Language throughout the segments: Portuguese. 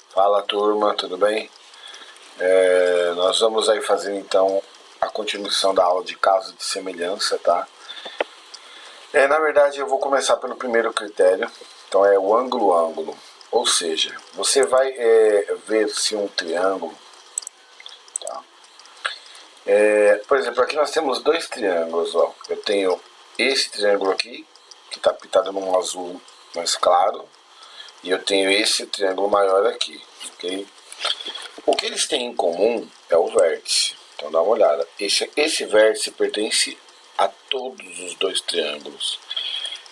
Fala turma, tudo bem? Nós vamos aí fazer então a continuação da aula de casos de semelhança, tá? Na verdade eu vou começar pelo primeiro critério, então é o ângulo-ângulo, ou seja, você vai ver se um triângulo, tá? Por exemplo, aqui nós temos dois triângulos, ó. Eu tenho esse triângulo aqui, que está pintado num azul mais claro, e eu tenho esse triângulo maior aqui, ok? O que eles têm em comum é o vértice. Então dá uma olhada. Esse vértice pertence a todos os dois triângulos.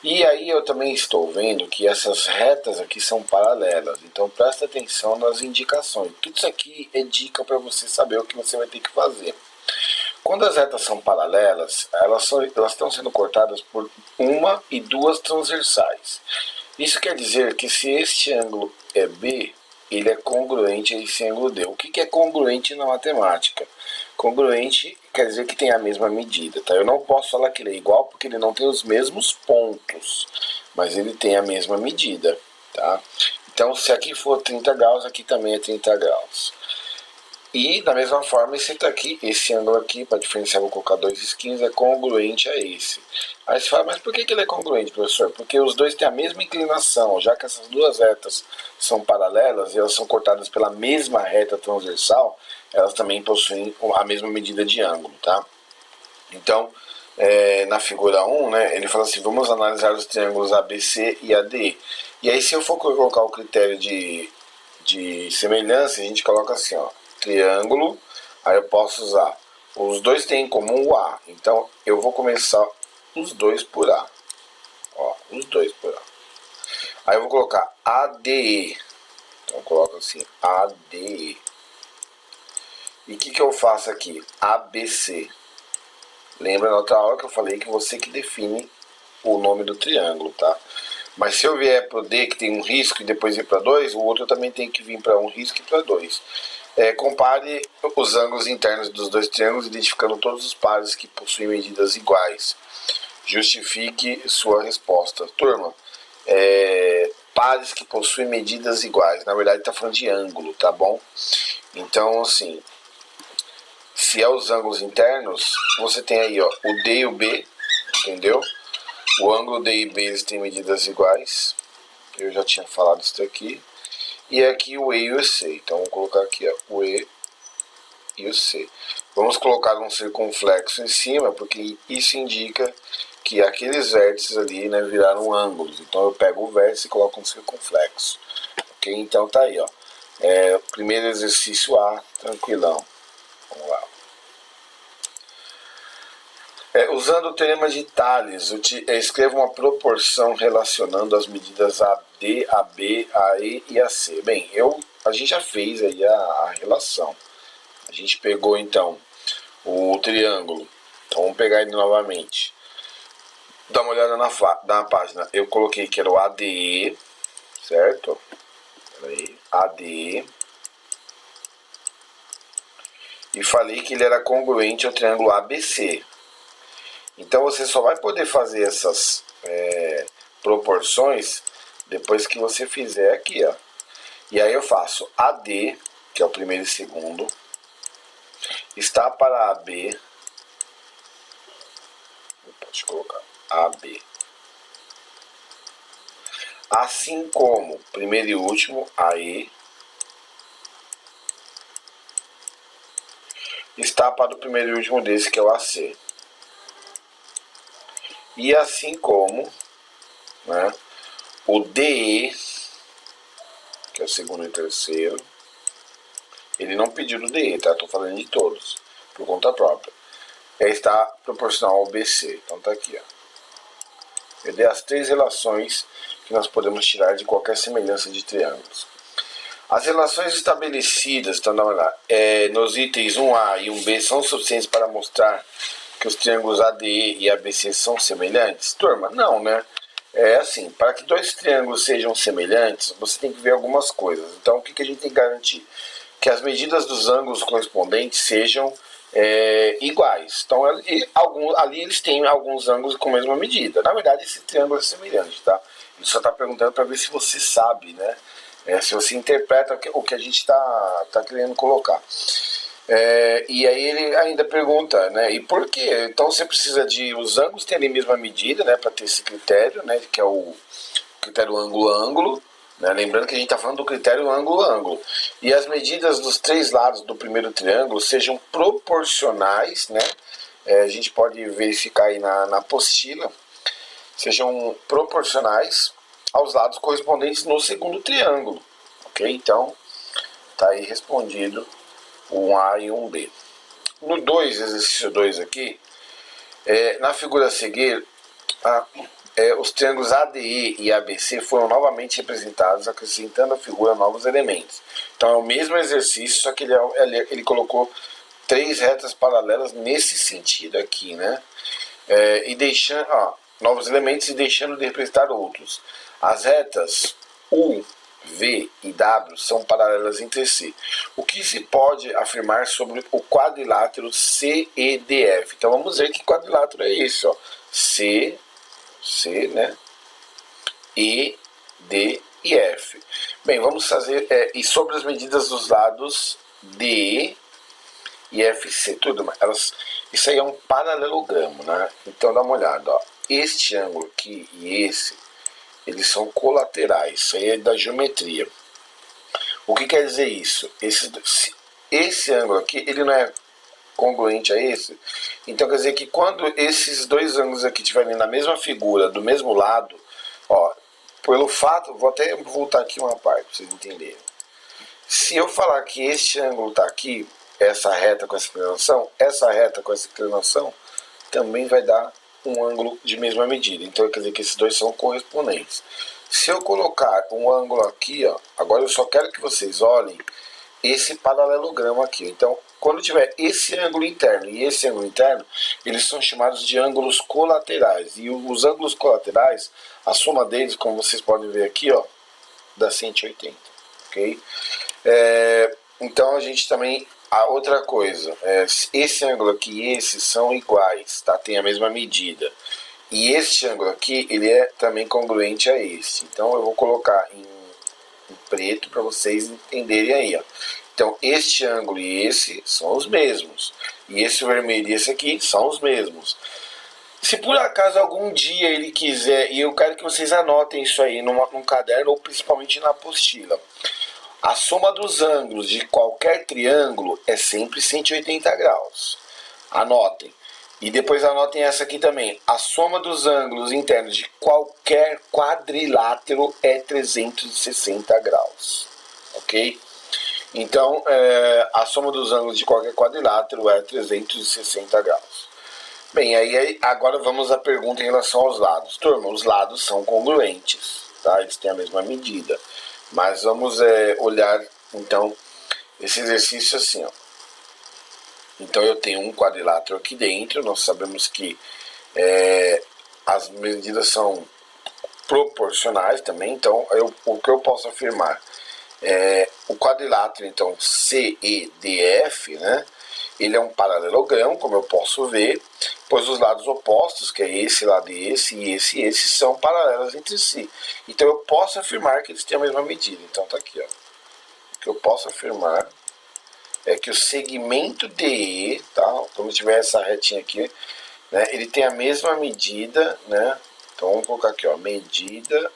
E aí eu também estou vendo que essas retas aqui são paralelas. Então presta atenção nas indicações. Tudo isso aqui é dica para você saber o que você vai ter que fazer. Quando as retas são paralelas, elas estão sendo cortadas por uma e duas transversais. Isso quer dizer que se este ângulo é B, ele é congruente a esse ângulo D. O que é congruente na matemática? Congruente quer dizer que tem a mesma medida, tá? Eu não posso falar que ele é igual porque ele não tem os mesmos pontos, mas ele tem a mesma medida, tá? Então, se aqui for 30 graus, aqui também é 30 graus. E, da mesma forma, esse ângulo aqui, para diferenciar, vou colocar 2,15, é congruente a esse. Aí você fala, mas por que ele é congruente, professor? Porque os dois têm a mesma inclinação, já que essas duas retas são paralelas e elas são cortadas pela mesma reta transversal, elas também possuem a mesma medida de ângulo, tá? Então, na figura 1, né, ele fala assim, vamos analisar os triângulos ABC e ADE. E aí, se eu for colocar o critério de semelhança, a gente coloca assim, ó, triângulo, aí eu posso usar, os dois têm em comum o A, então eu vou começar os dois por A, ó, os dois por A. Aí eu vou colocar ADE, então eu coloco assim, ADE. E o que eu faço aqui? ABC. Lembra na outra aula que eu falei que você que define o nome do triângulo, tá? Mas se eu vier para o D, que tem um risco, e depois ir para 2, o outro também tem que vir para um risco e para 2. Compare os ângulos internos dos dois triângulos, identificando todos os pares que possuem medidas iguais. Justifique sua resposta. Turma, pares que possuem medidas iguais. Na verdade, está falando de ângulo, tá bom? Então, assim, se é os ângulos internos, você tem aí, ó, o D e o B, entendeu? O ângulo D e B, eles têm medidas iguais. Eu já tinha falado isso aqui. E aqui o E e o C. Então vamos colocar aqui, ó, o E e o C. Vamos colocar um circunflexo em cima, porque isso indica que aqueles vértices ali, né, viraram ângulos. Então eu pego o vértice e coloco um circunflexo. Ok? Então tá aí, ó. Primeiro exercício A, tranquilão. Vamos lá. Usando o teorema de Thales, escreva uma proporção relacionando as medidas AD, AB, AE e AC. Bem, a gente já fez aí a relação. A gente pegou então o triângulo. Então vamos pegar ele novamente. Dá uma olhada na página. Eu coloquei que era o ADE, certo? Peraí, ADE. E falei que ele era congruente ao triângulo ABC. Então você só vai poder fazer essas proporções depois que você fizer aqui, ó. E aí eu faço AD, que é o primeiro e segundo, está para AB, pode colocar AB, assim como primeiro e último, AE, está para o primeiro e último desse, que é o AC. E assim como, né, o DE, que é o segundo e terceiro, ele não pediu do DE, tá? Estou falando de todos, por conta própria. Está proporcional ao BC. Então tá aqui, ó. Eu dei as três relações que nós podemos tirar de qualquer semelhança de triângulos. As relações estabelecidas, então dá uma olhada, nos itens 1A e 1B são suficientes para mostrar que os triângulos ADE e ABC são semelhantes? Turma, não, né? Assim, para que dois triângulos sejam semelhantes, você tem que ver algumas coisas. Então, o que a gente tem que garantir? Que as medidas dos ângulos correspondentes sejam iguais. Então, ali eles têm alguns ângulos com a mesma medida. Na verdade, esse triângulo é semelhante, tá? Ele só está perguntando para ver se você sabe, né? Se você interpreta o que a gente está querendo colocar. E aí ele ainda pergunta, né? E por quê? Então você precisa de os ângulos terem a mesma medida, né? Para ter esse critério, né? Que é o critério ângulo-ângulo. Né? Lembrando que a gente está falando do critério ângulo-ângulo. E as medidas dos três lados do primeiro triângulo sejam proporcionais, né? A gente pode verificar aí na apostila, sejam proporcionais aos lados correspondentes no segundo triângulo. Ok? Então, tá aí respondido um A e um B. No 2, exercício 2 aqui, na figura a seguir, os triângulos ADE e ABC foram novamente representados, acrescentando à figura novos elementos. Então é o mesmo exercício, só que ele colocou três retas paralelas nesse sentido aqui, né? E deixando novos elementos e deixando de representar outros. As retas U, V e W são paralelas entre si. O que se pode afirmar sobre o quadrilátero CEDF? Então vamos ver que quadrilátero é esse, ó. C, né? E, D e F. Bem, vamos fazer e sobre as medidas dos lados D e FC, tudo, isso aí é um paralelogramo, né? Então dá uma olhada, ó. Este ângulo aqui e eles são colaterais, isso aí é da geometria. O que quer dizer isso? Esse ângulo aqui, ele não é congruente a esse, então quer dizer que quando esses dois ângulos aqui estiverem na mesma figura, do mesmo lado, ó, pelo fato, vou até voltar aqui uma parte para vocês entenderem. Se eu falar que este ângulo está aqui, essa reta com essa inclinação, essa reta com essa inclinação também vai dar um ângulo de mesma medida. Então quer dizer que esses dois são correspondentes. Se eu colocar um ângulo aqui, ó, agora eu só quero que vocês olhem esse paralelogramo aqui. Então, quando tiver esse ângulo interno e esse ângulo interno, eles são chamados de ângulos colaterais. E os ângulos colaterais, a soma deles, como vocês podem ver aqui, ó, dá 180. Ok? Então a gente também, a outra coisa, esse ângulo aqui e esse são iguais, tá? Tem a mesma medida. E este ângulo aqui, ele é também congruente a esse. Então eu vou colocar em preto para vocês entenderem aí, ó. Então este ângulo e esse são os mesmos. E esse vermelho e esse aqui são os mesmos. Se por acaso algum dia ele quiser, e eu quero que vocês anotem isso aí num caderno ou principalmente na apostila. A soma dos ângulos de qualquer triângulo é sempre 180 graus. Anotem. E depois anotem essa aqui também. A soma dos ângulos internos de qualquer quadrilátero é 360 graus. Ok? Então, a soma dos ângulos de qualquer quadrilátero é 360 graus. Bem, aí agora vamos à pergunta em relação aos lados. Turma, os lados são congruentes, tá? Eles têm a mesma medida. Mas vamos olhar, então, esse exercício assim, ó. Então eu tenho um quadrilátero aqui dentro, nós sabemos que as medidas são proporcionais também, então o que eu posso afirmar? O quadrilátero, então, CEDF, né? Ele é um paralelogramo, como eu posso ver, pois os lados opostos, que é esse lado e esse, são paralelos entre si. Então eu posso afirmar que eles têm a mesma medida. Então tá aqui, ó. O que eu posso afirmar é que o segmento DE, tá? Quando tiver essa retinha aqui, né? Ele tem a mesma medida, né? Então vamos colocar aqui, ó, medida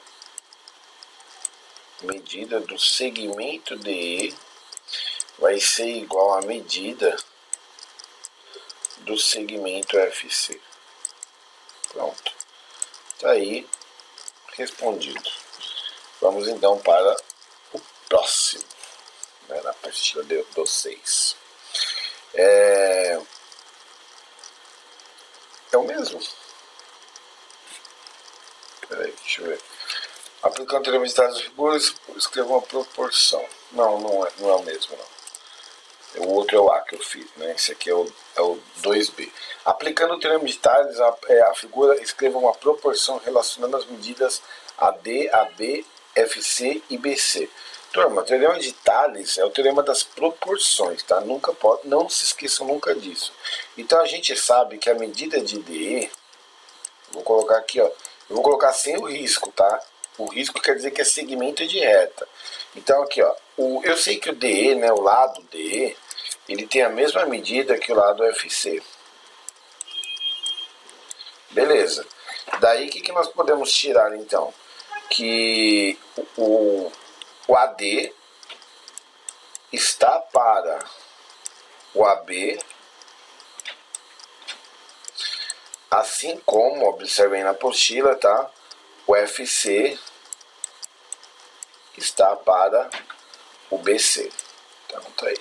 do segmento DE vai ser igual à medida do segmento FC. Pronto. Tá aí respondido. Vamos então para o próximo, né, na apostila de vocês. É o mesmo. Peraí, deixa eu ver. Aplicando o teorema de dados figuras, escreva uma proporção. Não é o mesmo, não. O outro é o A que eu fiz, né? Esse aqui é o 2B. Aplicando o teorema de Tales, a figura escreva uma proporção relacionando as medidas AD, AB, FC e BC. Turma, o teorema de Tales é o teorema das proporções, tá? Não se esqueçam nunca disso. Então a gente sabe que a medida de DE, vou colocar aqui, ó, eu vou colocar sem o risco, tá? O risco quer dizer que é segmento de reta. Então aqui, ó, eu sei que o DE, né, o lado DE, ele tem a mesma medida que o lado FC. Beleza. Daí o que nós podemos tirar então? Que o AD está para o AB, assim como, observem na apostila, tá? O FC está para o BC. Então tá aí.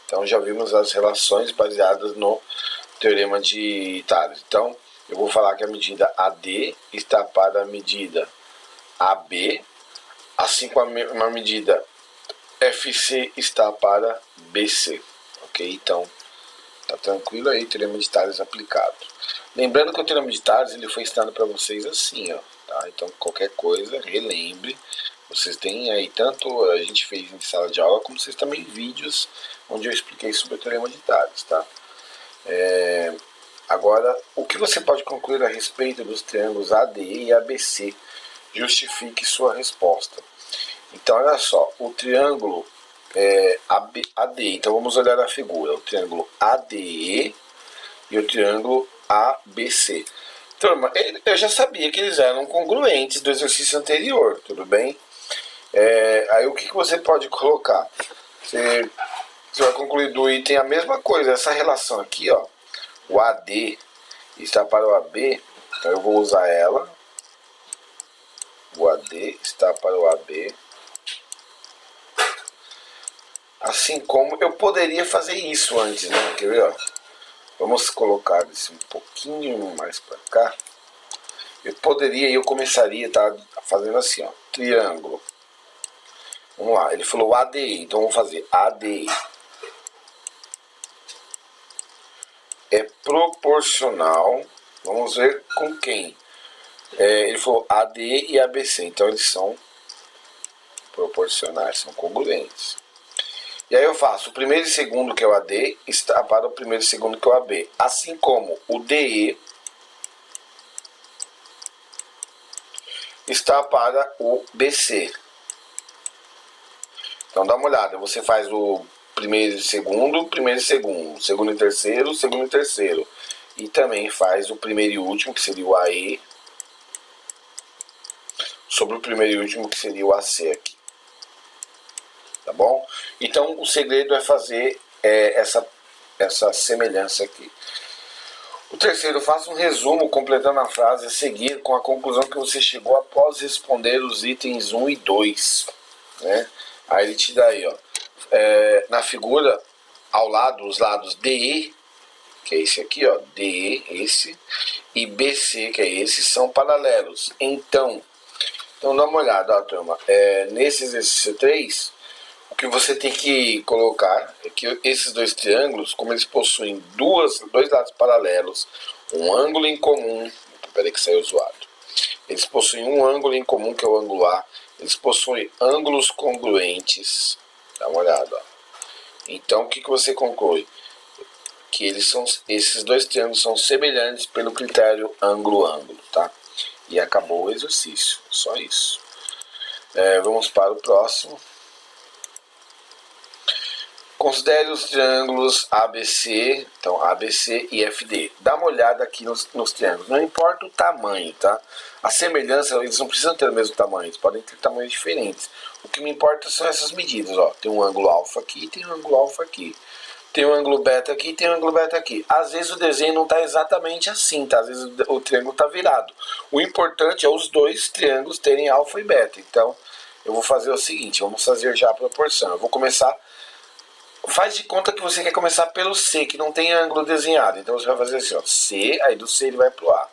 Então já vimos as relações baseadas no teorema de Tales. Então eu vou falar que a medida AD está para a medida AB, assim como a medida FC está para BC. Ok? Então tá tranquilo aí, teorema de Tales aplicado. Lembrando que o teorema de Tales ele foi ensinado para vocês assim, ó, tá? Então qualquer coisa, relembre. Vocês têm aí, tanto a gente fez em sala de aula, como vocês também vídeos onde eu expliquei sobre o teorema de Tales, tá? Agora, o que você pode concluir a respeito dos triângulos ADE e ABC? Justifique sua resposta. Então, olha só, o triângulo ADE, então vamos olhar a figura, o triângulo ADE e o triângulo ABC. Turma, eu já sabia que eles eram congruentes do exercício anterior, tudo bem? Aí o que você pode colocar? Você vai concluir do item a mesma coisa, essa relação aqui, ó, o AD está para o AB, então eu vou usar ela, o AD está para o AB, assim como eu poderia fazer isso antes, né? Quer ver, ó? Vamos colocar isso um pouquinho mais para cá. Eu começaria, tá, fazendo assim, ó, triângulo. Vamos lá, ele falou ADI, então vamos fazer ADI. É proporcional, vamos ver com quem. Ele falou AD e ABC, então eles são proporcionais, são congruentes. E aí eu faço o primeiro e segundo, que é o AD, está para o primeiro e segundo, que é o AB. Assim como o DE está para o BC. Então dá uma olhada, você faz o primeiro e segundo, segundo e terceiro. E também faz o primeiro e último, que seria o AE, sobre o primeiro e último, que seria o AC aqui. Tá bom? Então o segredo é fazer essa semelhança aqui. O terceiro, faça um resumo completando a frase a seguir com a conclusão que você chegou após responder os itens 1 e 2. Né? Aí ele te dá aí, ó, na figura, ao lado, os lados DE, que é esse aqui, ó, DE, esse, e BC, que é esse, são paralelos. Então dá uma olhada, ó, turma, nesse exercício 3, o que você tem que colocar é que esses dois triângulos, como eles possuem dois lados paralelos, um ângulo em comum, peraí que saiu zoado, eles possuem um ângulo em comum, que é o ângulo A, eles possuem ângulos congruentes, dá uma olhada, ó. Então o que você conclui? Que esses dois triângulos são semelhantes pelo critério ângulo-ângulo, tá? E acabou o exercício, só isso. Vamos para o próximo. Considere os triângulos ABC, então ABC e FD. Dá uma olhada aqui nos triângulos, não importa o tamanho, tá? A semelhança, eles não precisam ter o mesmo tamanho, eles podem ter tamanhos diferentes. O que me importa são essas medidas, ó. Tem um ângulo alfa aqui, tem um ângulo alfa aqui. Tem um ângulo beta aqui, tem um ângulo beta aqui. Às vezes o desenho não está exatamente assim, tá? Às vezes o triângulo está virado. O importante é os dois triângulos terem alfa e beta. Então, eu vou fazer o seguinte, vamos fazer já a proporção. Eu vou começar, faz de conta que você quer começar pelo C, que não tem ângulo desenhado. Então você vai fazer assim, ó, C, aí do C ele vai pro A.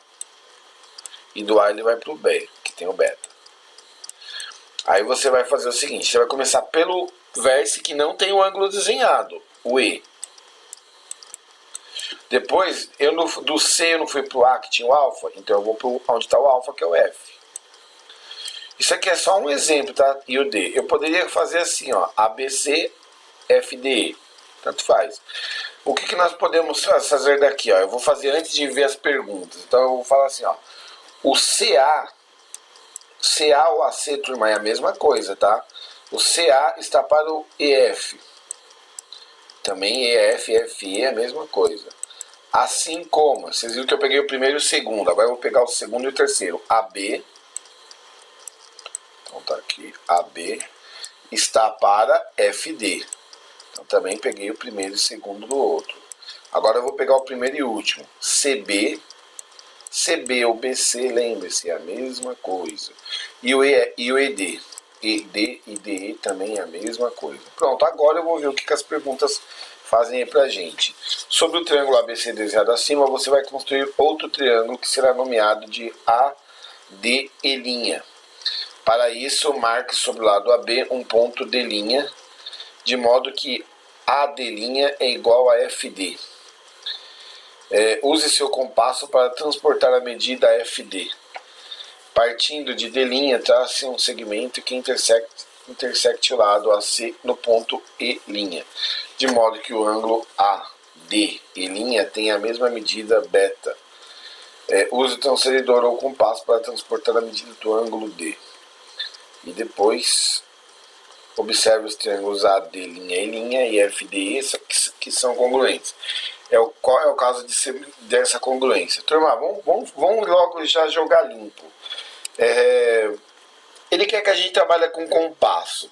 E do A ele vai pro B, que tem o beta. Aí você vai fazer o seguinte, você vai começar pelo vértice que não tem o ângulo desenhado, o E. Depois, do C eu não fui pro A, que tinha o alfa, então eu vou pro onde está o alfa, que é o F. Isso aqui é só um exemplo, tá? E o D. Eu poderia fazer assim, ó, ABC, FDE. Tanto faz. O que nós podemos fazer daqui, ó? Eu vou fazer antes de ver as perguntas. Então eu vou falar assim, ó. O CA ou AC, turma, é a mesma coisa, tá? O CA está para o EF. Também EF, FE é a mesma coisa. Assim como, vocês viram que eu peguei o primeiro e o segundo, agora eu vou pegar o segundo e o terceiro. AB, então tá aqui, AB, está para FD. Então também peguei o primeiro e o segundo do outro. Agora eu vou pegar o primeiro e último. CB, CB ou BC, lembre-se, é a mesma coisa. E o ED. ED e DE também é a mesma coisa. Pronto, agora eu vou ver o que as perguntas fazem aí pra gente. Sobre o triângulo ABC desenhado acima, você vai construir outro triângulo que será nomeado de ADE'. Para isso, marque sobre o lado AB um ponto D', de modo que AD' é igual a FD. Use seu compasso para transportar a medida FD. Partindo de D', trace um segmento que intersecte o lado AC no ponto E', de modo que o ângulo ADE' tenha a mesma medida beta. Use o transferidor ou compasso para transportar a medida do ângulo D. E depois, observe os triângulos AD' e FDE que são congruentes. Qual é o caso dessa congruência? Turma, vamos logo já jogar limpo. Ele quer que a gente trabalhe com compasso,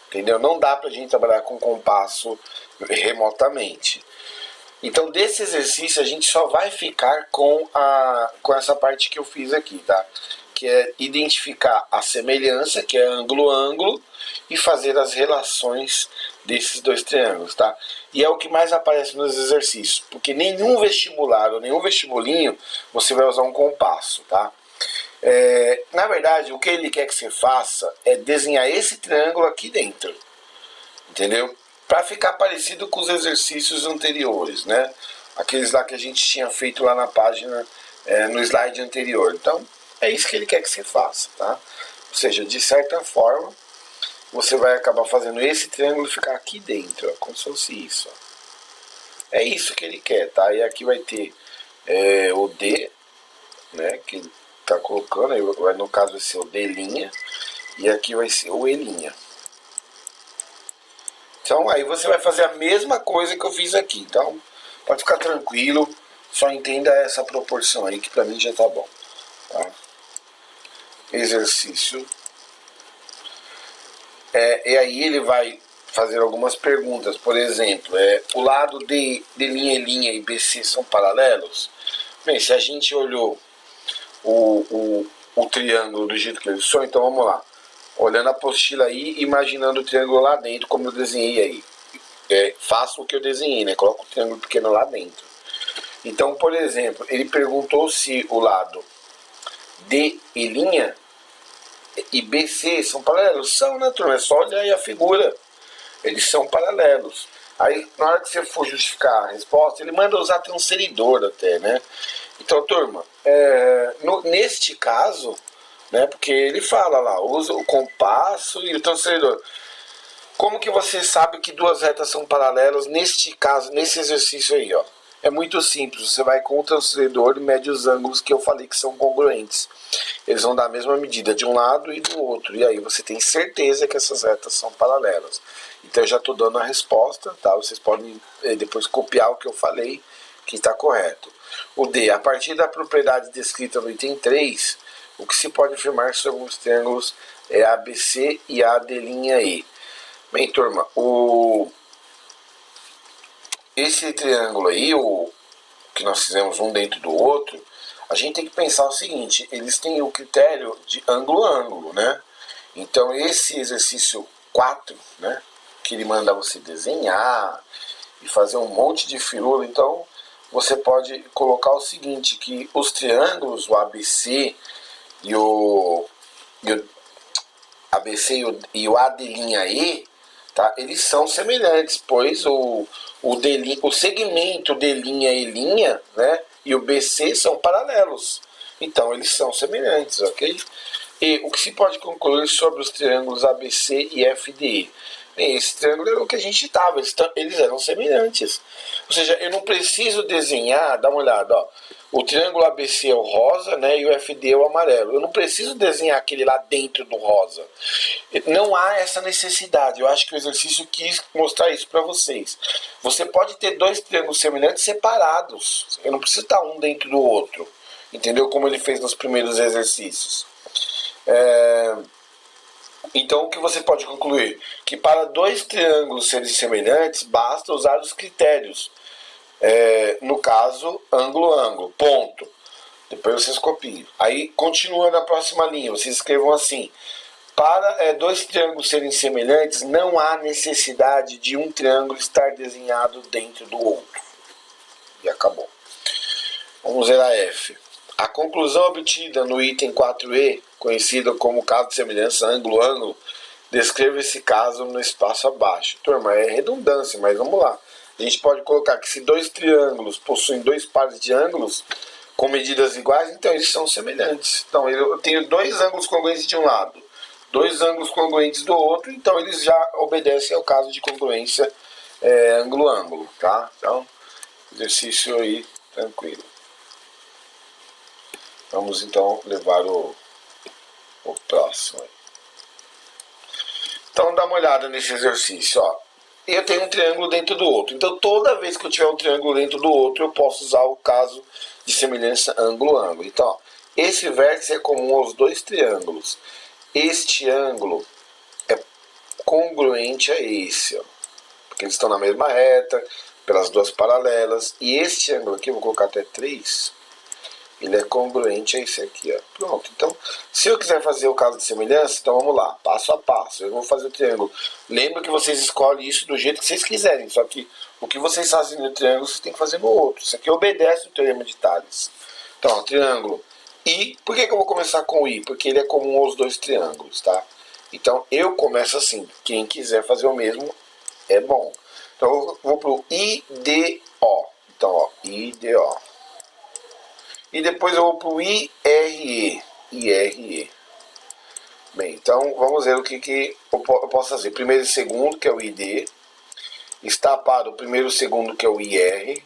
entendeu? Não dá pra gente trabalhar com compasso remotamente. Então, desse exercício, a gente só vai ficar com essa parte que eu fiz aqui, tá? Que é identificar a semelhança, que é ângulo-ângulo, e fazer as relações desses dois triângulos, tá? E é o que mais aparece nos exercícios, porque nenhum vestibular ou nenhum vestibulinho você vai usar um compasso, tá? Na verdade, o que ele quer que você faça é desenhar esse triângulo aqui dentro, entendeu? Para ficar parecido com os exercícios anteriores, né? Aqueles lá que a gente tinha feito lá na página, no slide anterior. Então, é isso que ele quer que você faça, tá? Ou seja, de certa forma, você vai acabar fazendo esse triângulo ficar aqui dentro, ó, como se fosse isso. Ó. É isso que ele quer, tá? E aqui vai ter o D, né? Que ele tá colocando, aí no caso vai ser o D', e aqui vai ser o E'. Então aí você vai fazer a mesma coisa que eu fiz aqui. Então pode ficar tranquilo, só entenda essa proporção aí que pra mim já tá bom. Tá? Exercício. E aí ele vai fazer algumas perguntas. Por exemplo, o lado de linha e BC são paralelos? Bem, se a gente olhou o triângulo do jeito que eles são, então vamos lá. Olhando a apostila aí, imaginando o triângulo lá dentro, como eu desenhei aí. Faço o que eu desenhei, né? Coloco o triângulo pequeno lá dentro. Então, por exemplo, ele perguntou se o lado D e BC são paralelos. São, né, turma? É só olhar aí a figura. Eles são paralelos. Aí, na hora que você for justificar a resposta, ele manda usar transferidor até, né? Então, turma, neste caso, né, porque ele fala lá, usa o compasso e o transferidor. Como que você sabe que duas retas são paralelas neste caso, nesse exercício aí, ó? É muito simples, você vai com o transferidor e mede os ângulos que eu falei que são congruentes. Eles vão dar a mesma medida de um lado e do outro, e aí você tem certeza que essas retas são paralelas. Então eu já estou dando a resposta, tá? Vocês podem depois copiar o que eu falei, que está correto. O D, a partir da propriedade descrita no item 3, o que se pode afirmar sobre os triângulos ABC e AD'E. Bem, turma, esse triângulo aí, o que nós fizemos um dentro do outro, a gente tem que pensar o seguinte, eles têm o critério de ângulo-ângulo, né? Então esse exercício 4, né, que ele manda você desenhar e fazer um monte de firula, então você pode colocar o seguinte, que os triângulos, o ABC e o AD'E, tá, eles são semelhantes, pois o segmento D', E', né, e o BC são paralelos. Então eles são semelhantes, ok? E o que se pode concluir sobre os triângulos ABC e FDE? Bem, esse triângulo é o que a gente estava, eles eram semelhantes. Ou seja, eu não preciso desenhar, dá uma olhada, ó. O triângulo ABC é o rosa, né, e o FD é o amarelo. Eu não preciso desenhar aquele lá dentro do rosa. Não há essa necessidade. Eu acho que o exercício quis mostrar isso para vocês. Você pode ter dois triângulos semelhantes separados. Eu não preciso estar um dentro do outro. Entendeu? Como ele fez nos primeiros exercícios. Então, o que você pode concluir? Que para dois triângulos serem semelhantes, basta usar os critérios. No caso, ângulo-ângulo, ponto. Depois vocês copiam. Aí, continua na próxima linha, vocês escrevam assim. Para dois triângulos serem semelhantes, não há necessidade de um triângulo estar desenhado dentro do outro. E acabou. Vamos ver a F. A conclusão obtida no item 4e, conhecida como caso de semelhança ângulo-ângulo, descreva esse caso no espaço abaixo. Turma, é redundância, mas vamos lá. A gente pode colocar que se dois triângulos possuem dois pares de ângulos com medidas iguais, então eles são semelhantes. Então eu tenho dois ângulos congruentes de um lado, dois ângulos congruentes do outro, então eles já obedecem ao caso de congruência ângulo-ângulo, tá? Então, exercício aí tranquilo. Vamos então levar o próximo. Então dá uma olhada nesse exercício, ó. Eu tenho um triângulo dentro do outro. Então toda vez que eu tiver um triângulo dentro do outro, eu posso usar o caso de semelhança ângulo-ângulo. Então, ó, esse vértice é comum aos dois triângulos. Este ângulo é congruente a esse, ó, porque eles estão na mesma reta, pelas duas paralelas. E este ângulo aqui, eu vou colocar até 3, ele é congruente a esse aqui, ó. Pronto. Então, se eu quiser fazer o caso de semelhança, então vamos lá, passo a passo. Eu vou fazer o triângulo. Lembra que vocês escolhem isso do jeito que vocês quiserem, só que o que vocês fazem no triângulo, vocês têm que fazer no outro. Isso aqui obedece o teorema de Tales. Então, ó, triângulo I. Por que eu vou começar com I? Porque ele é comum aos dois triângulos, tá? Então, eu começo assim. Quem quiser fazer o mesmo, é bom. Então, eu vou pro IDO. Então, ó, IDO. E depois eu vou para o IRE. IRE. Bem, então vamos ver o que eu posso fazer. Primeiro e segundo, que é o ID. Está para o primeiro e segundo, que é o IR.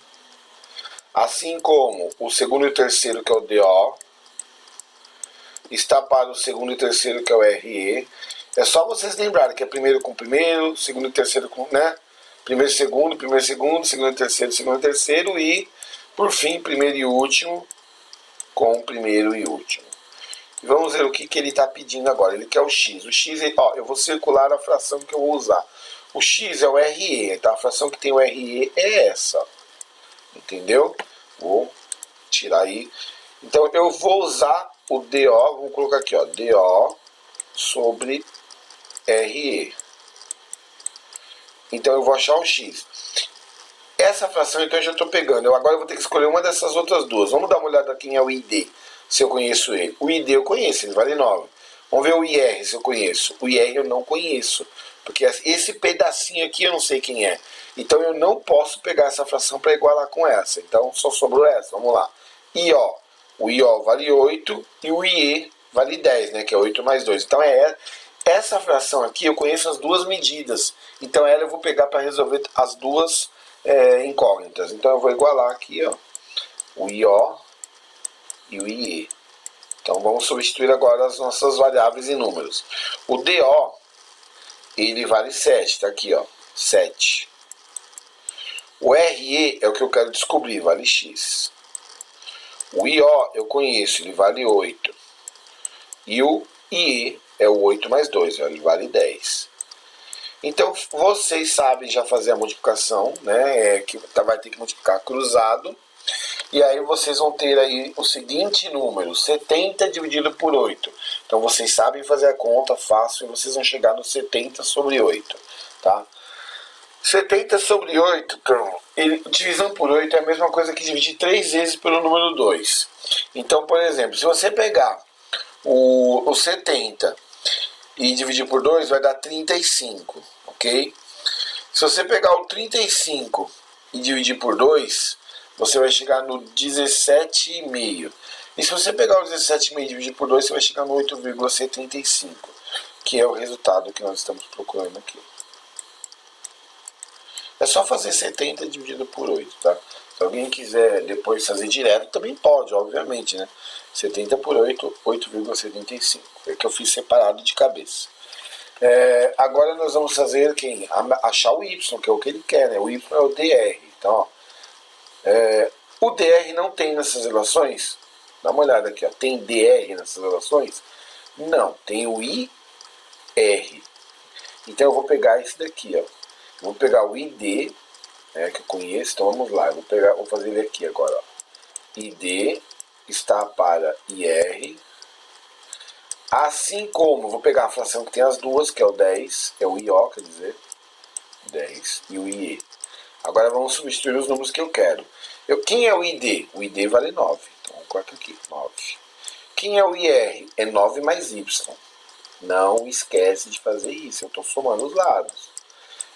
Assim como o segundo e o terceiro, que é o DO. Está para o segundo e terceiro, que é o RE. É só vocês lembrarem que é primeiro com primeiro, segundo e terceiro com, né? Primeiro e segundo, segundo e terceiro e, por fim, primeiro e último, com o primeiro e último. E vamos ver o que ele está pedindo agora. Ele quer o x. O x, ó, eu vou circular a fração que eu vou usar. O x é o RE, tá? A fração que tem o RE é essa. Entendeu? Vou tirar aí. Então eu vou usar o DO, vou colocar aqui, ó, DO sobre RE. Então eu vou achar o x. Essa fração, então, eu já estou pegando. Agora eu vou ter que escolher uma dessas outras duas. Vamos dar uma olhada aqui em o ID, se eu conheço ele. O ID eu conheço, ele vale 9. Vamos ver o IR, se eu conheço. O IR eu não conheço, porque esse pedacinho aqui eu não sei quem é. Então eu não posso pegar essa fração para igualar com essa. Então só sobrou essa. Vamos lá. IO. O IO vale 8 e o IE vale 10, né? Que é 8 mais 2. Então essa fração aqui eu conheço as duas medidas. Então ela eu vou pegar para resolver as duas incógnitas. Então eu vou igualar aqui, ó, o IO e o IE. Então vamos substituir agora as nossas variáveis em números. O DO, ele vale 7, tá aqui, ó, 7. O RE é o que eu quero descobrir, vale X. O IO eu conheço, ele vale 8. E o IE é o 8 mais 2, ele vale 10. Então, vocês sabem já fazer a multiplicação, né? Que vai ter que multiplicar cruzado. E aí vocês vão ter aí o seguinte número, 70 dividido por 8. Então, vocês sabem fazer a conta fácil e vocês vão chegar no 70 sobre 8, tá? 70 sobre 8, então, divisão por 8 é a mesma coisa que dividir 3 vezes pelo número 2. Então, por exemplo, se você pegar o 70... e dividir por 2 vai dar 35, ok? Se você pegar o 35 e dividir por 2, você vai chegar no 17,5. E se você pegar o 17,5 e dividir por 2, você vai chegar no 8,75, que é o resultado que nós estamos procurando aqui. É só fazer 70 dividido por 8, tá? Se alguém quiser depois fazer direto, também pode, obviamente, né? 70 por 8, 8,75. É que eu fiz separado de cabeça. Agora nós vamos fazer quem? Achar o Y, que é o que ele quer, né? O Y é o DR. Então, ó, o DR não tem nessas relações? Dá uma olhada aqui, ó. Tem DR nessas relações? Não, tem o IR. Então eu vou pegar esse daqui, ó. Eu vou pegar o ID, que eu conheço, então vamos lá. Vou fazer ele aqui agora, ó. ID está para IR. Assim como, vou pegar a fração que tem as duas, que é o 10, é o IO, quer dizer, 10, e o IE. Agora vamos substituir os números que eu quero. Quem é o ID? O ID vale 9. Então vamos colocar aqui, 9. Quem é o IR? É 9 mais Y. Não esquece de fazer isso, eu estou somando os lados.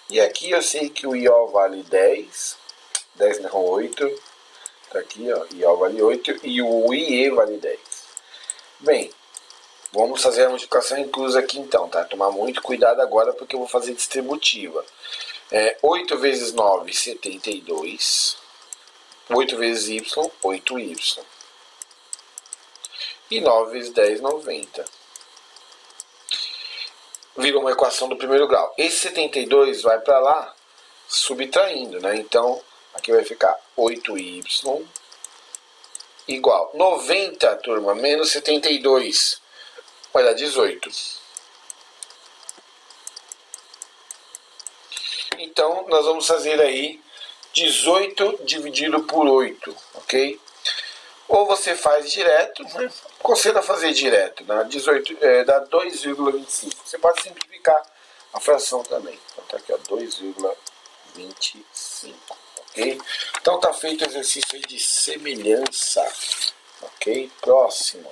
E aqui eu sei que o IO vale 10, 10 não, 8. Tá aqui, ó, IO vale 8 e o IE vale 10. Bem, vamos fazer a multiplicação inclusa aqui então, tá? Tomar muito cuidado agora porque eu vou fazer distributiva. 8 vezes 9, 72. 8 vezes Y, 8Y. E 9 vezes 10, 90. Virou uma equação do primeiro grau. Esse 72 vai para lá, subtraindo, né? Então, aqui vai ficar 8Y igual 90, turma, menos 72. Vai dar 18. Então, nós vamos fazer aí 18 dividido por 8, ok? Ou você faz direto, né? Aconselho a fazer direto, né? 18, dá 2,25. Você pode simplificar a fração também. Então tá aqui, ó, 2,25, ok? Então tá feito o exercício aí de semelhança, ok? Próximo.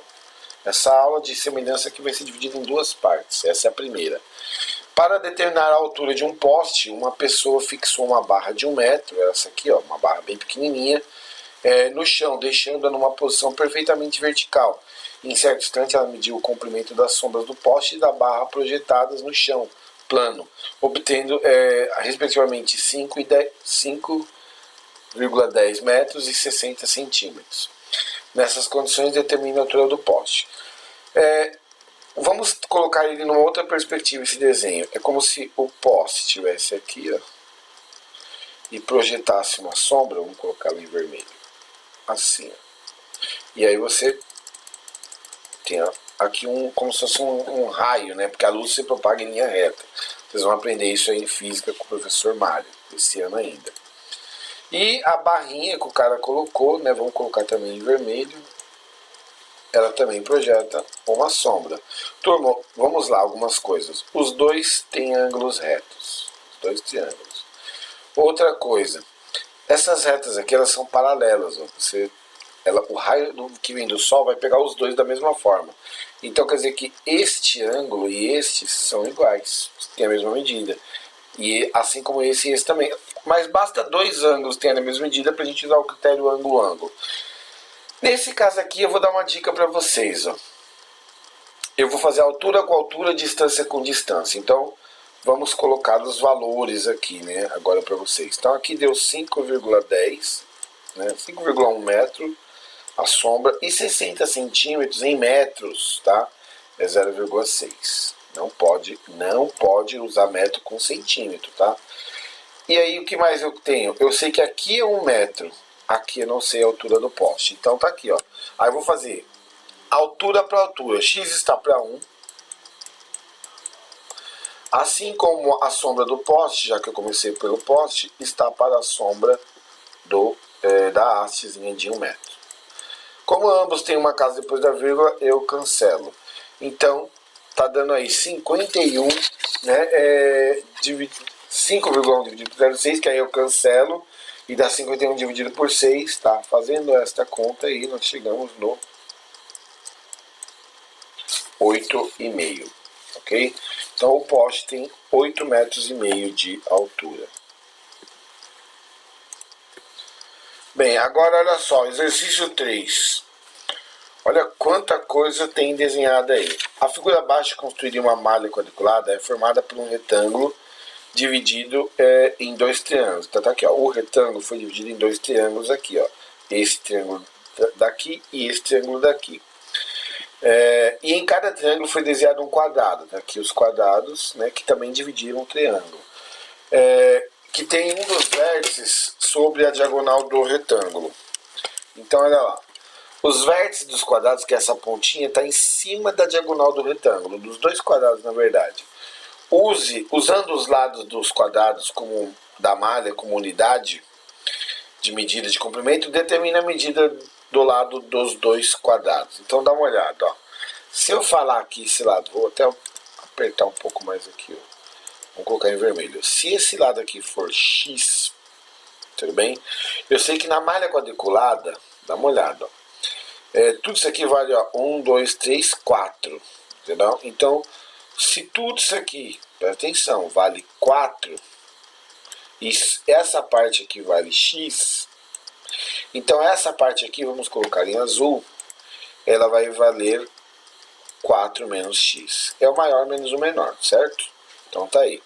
Essa aula de semelhança aqui vai ser dividida em duas partes. Essa é a primeira. Para determinar a altura de um poste, uma pessoa fixou uma barra de 1 metro, essa aqui, ó, uma barra bem pequenininha, no chão, deixando-a numa posição perfeitamente vertical. Em certo instante, ela mediu o comprimento das sombras do poste e da barra projetadas no chão plano, obtendo respectivamente 5,10 metros e 60 centímetros. Nessas condições, determina a altura do poste. Vamos colocar ele numa outra perspectiva, esse desenho. É como se o poste estivesse aqui, ó, e projetasse uma sombra, vamos colocar em vermelho, assim. E aí você tem aqui como se fosse um raio, né? Porque a luz se propaga em linha reta. Vocês vão aprender isso aí em física com o professor Mário, esse ano ainda. E a barrinha que o cara colocou, né? Vamos colocar também em vermelho. Ela também projeta uma sombra. Turma, vamos lá, algumas coisas. Os dois têm ângulos retos. Os dois triângulos. Outra coisa. Essas retas aqui, elas são paralelas. Ó. O raio que vem do Sol vai pegar os dois da mesma forma. Então quer dizer que este ângulo e este são iguais. Tem a mesma medida. E assim como esse e esse também. Mas basta dois ângulos terem a mesma medida para a gente usar o critério ângulo-ângulo. Nesse caso aqui eu vou dar uma dica para vocês. Ó. Eu vou fazer altura com altura, distância com distância. Então vamos colocar os valores aqui, né? Agora para vocês. Então aqui deu 5,10, né? 5,1 metro a sombra e 60 centímetros em metros, tá? É 0,6. Não pode usar metro com centímetro, tá? E aí o que mais eu tenho? Eu sei que aqui é 1 metro. Aqui eu não sei a altura do poste. Então tá aqui, ó. Aí eu vou fazer altura para altura. X está para 1. Assim como a sombra do poste, já que eu comecei pelo poste, está para a sombra da hastezinha de 1 metro. Como ambos têm uma casa depois da vírgula, eu cancelo. Então, tá dando aí 51, né? 5,1 dividido por 0,6, que aí eu cancelo. E dá 51 dividido por 6, tá? Fazendo esta conta aí, nós chegamos no 8,5, ok? Então o poste tem 8,5 metros de altura. Bem, agora olha só, exercício 3. Olha quanta coisa tem desenhada aí. A figura abaixo construída em uma malha quadriculada é formada por um retângulo dividido em dois triângulos. Então tá aqui, ó, o retângulo foi dividido em dois triângulos aqui, ó. Esse triângulo daqui e esse triângulo daqui. E em cada triângulo foi desenhado um quadrado. Tá aqui os quadrados, né, que também dividiram o triângulo. Que tem um dos vértices sobre a diagonal do retângulo. Então olha lá. Os vértices dos quadrados, que é essa pontinha, está em cima da diagonal do retângulo, dos dois quadrados na verdade. Usando os lados dos quadrados como da malha como unidade de medida de comprimento, determina a medida do lado dos dois quadrados. Então dá uma olhada, ó. Se eu falar aqui esse lado, vou até apertar um pouco mais aqui, ó. Vou colocar em vermelho. Se esse lado aqui for x, tudo bem? Eu sei que na malha quadriculada, dá uma olhada, ó. Tudo isso aqui vale, ó, 1, 2, 3, 4, entendeu? Então, se tudo isso aqui, presta atenção, vale 4, e essa parte aqui vale x, então essa parte aqui, vamos colocar em azul, ela vai valer 4 menos x. É o maior menos o menor, certo? Então tá aí.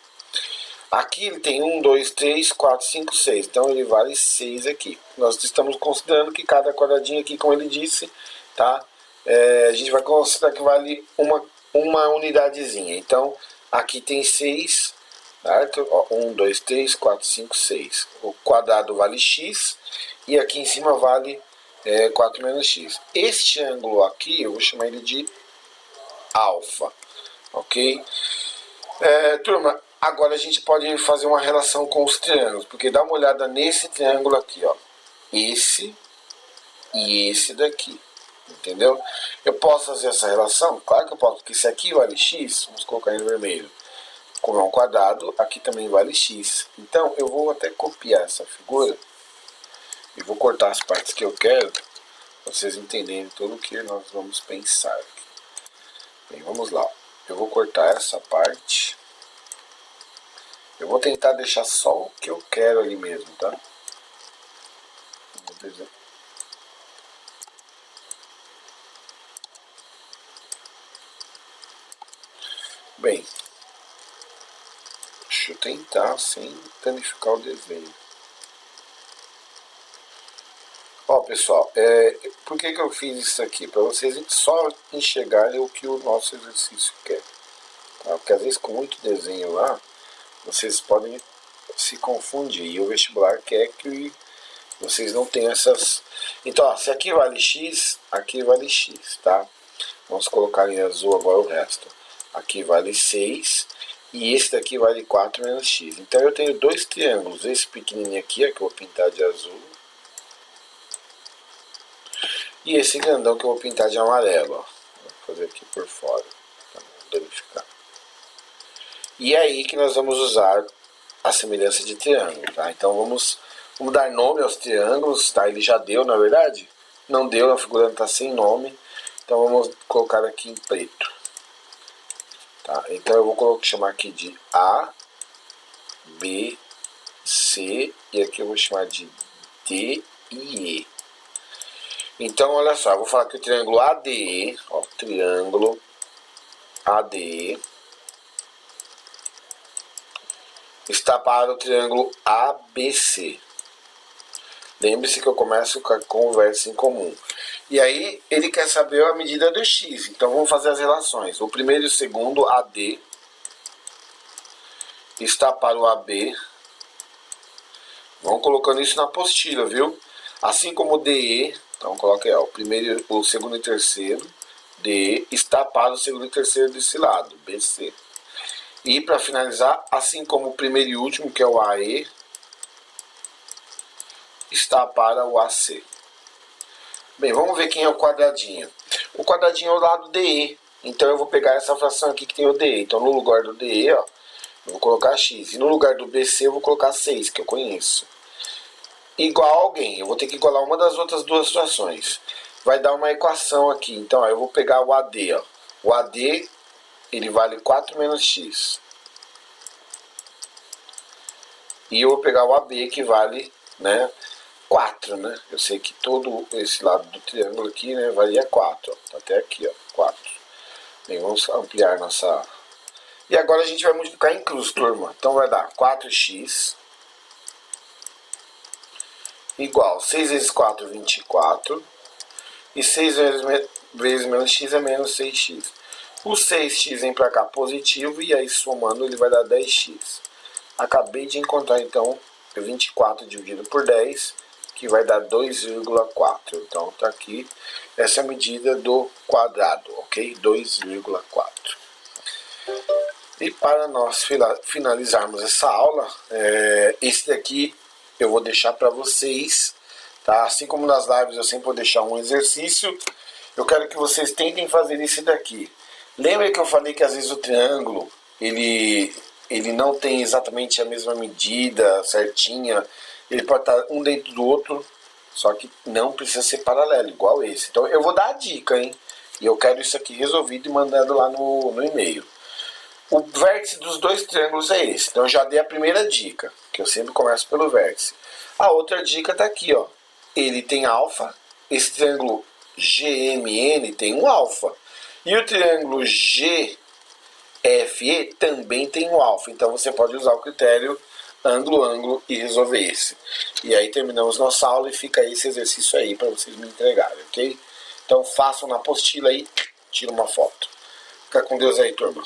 Aqui ele tem 1, 2, 3, 4, 5, 6. Então ele vale 6 aqui. Nós estamos considerando que cada quadradinho aqui, como ele disse, tá? A gente vai considerar que vale uma unidadezinha. Então aqui tem 6, certo? Ó, 1, 2, 3, 4, 5, 6. O quadrado vale x e aqui em cima vale 4 menos x. Este ângulo aqui eu vou chamar ele de alfa, ok? Turma, agora a gente pode fazer uma relação com os triângulos, porque dá uma olhada nesse triângulo aqui, ó. Esse e esse daqui, entendeu? Eu posso fazer essa relação? Claro que eu posso, porque se aqui vale x, vamos colocar em vermelho, como é um quadrado, aqui também vale x. Então eu vou até copiar essa figura e vou cortar as partes que eu quero, para vocês entenderem tudo o que nós vamos pensar aqui. Bem, vamos lá. Eu vou cortar essa parte. Eu vou tentar deixar só o que eu quero ali mesmo, tá? Bem, deixa eu tentar sem danificar o desenho. Ó, pessoal, por que eu fiz isso aqui? Para vocês só enxergarem o que o nosso exercício quer. Tá? Porque às vezes com muito desenho lá, vocês podem se confundir. E o vestibular quer que vocês não tenham essas... Então, ó, se aqui vale x, aqui vale x, tá? Vamos colocar em azul agora o resto. Aqui vale 6 e esse daqui vale 4 menos x. Então eu tenho dois triângulos. Esse pequenininho aqui, que eu vou pintar de azul. E esse grandão que eu vou pintar de amarelo, ó. Vou fazer aqui por fora, para não danificar. E é aí que nós vamos usar a semelhança de triângulo, tá? Então vamos dar nome aos triângulos, tá? Ele já deu, na verdade? Não deu, a figura está sem nome. Então vamos colocar aqui em preto. Tá? Então eu vou chamar aqui de A, B, C, e aqui eu vou chamar de D e E. Então olha só, eu vou falar que o triângulo ADE, ó, triângulo ADE, está para o triângulo ABC. Lembre-se que eu começo com o vértice em comum. E aí ele quer saber a medida do x. Então vamos fazer as relações. O primeiro e o segundo, AD, está para o AB. Vamos colocando isso na apostila, viu? Assim como o DE, então coloque aí, ó, o segundo e terceiro, DE está para o segundo e terceiro desse lado, BC. E para finalizar, assim como o primeiro e último, que é o AE, está para o AC. Bem, vamos ver quem é o quadradinho. O quadradinho é o lado DE. Então eu vou pegar essa fração aqui que tem o DE. Então no lugar do DE, ó, eu vou colocar x. E no lugar do BC eu vou colocar 6, que eu conheço. Igual a alguém. Eu vou ter que igualar uma das outras duas frações. Vai dar uma equação aqui. Então ó, eu vou pegar o AD. Ó. O AD, ele vale 4 menos x. E eu vou pegar o AB, que vale, né, 4, né? Eu sei que todo esse lado do triângulo aqui, né, valia 4, ó, até aqui, ó, 4. Bem, vamos ampliar nossa... E agora a gente vai multiplicar em cruz, turma. Então vai dar 4x igual 6 vezes 4, 24. E 6 vezes menos x é menos 6x. O 6x vem para cá positivo e aí somando ele vai dar 10x. Acabei de encontrar então 24 dividido por 10, que vai dar 2,4. Então tá aqui essa é a medida do quadrado, ok? 2,4. E para nós finalizarmos essa aula, esse daqui eu vou deixar para vocês, tá? Assim como nas lives eu sempre vou deixar um exercício, eu quero que vocês tentem fazer esse daqui. Lembra que eu falei que às vezes o triângulo, ele não tem exatamente a mesma medida certinha, ele pode estar um dentro do outro, só que não precisa ser paralelo, igual esse. Então eu vou dar a dica, hein? E eu quero isso aqui resolvido e mandando lá no e-mail. O vértice dos dois triângulos é esse. Então eu já dei a primeira dica, que eu sempre começo pelo vértice. A outra dica está aqui, ó. Ele tem alfa. Esse triângulo GMN tem um alfa. E o triângulo GFE também tem um alfa. Então você pode usar o critério ângulo e resolver esse. E aí terminamos nossa aula e fica esse exercício aí para vocês me entregarem, ok? Então façam na apostila aí, tira uma foto. Fica com Deus aí, turma.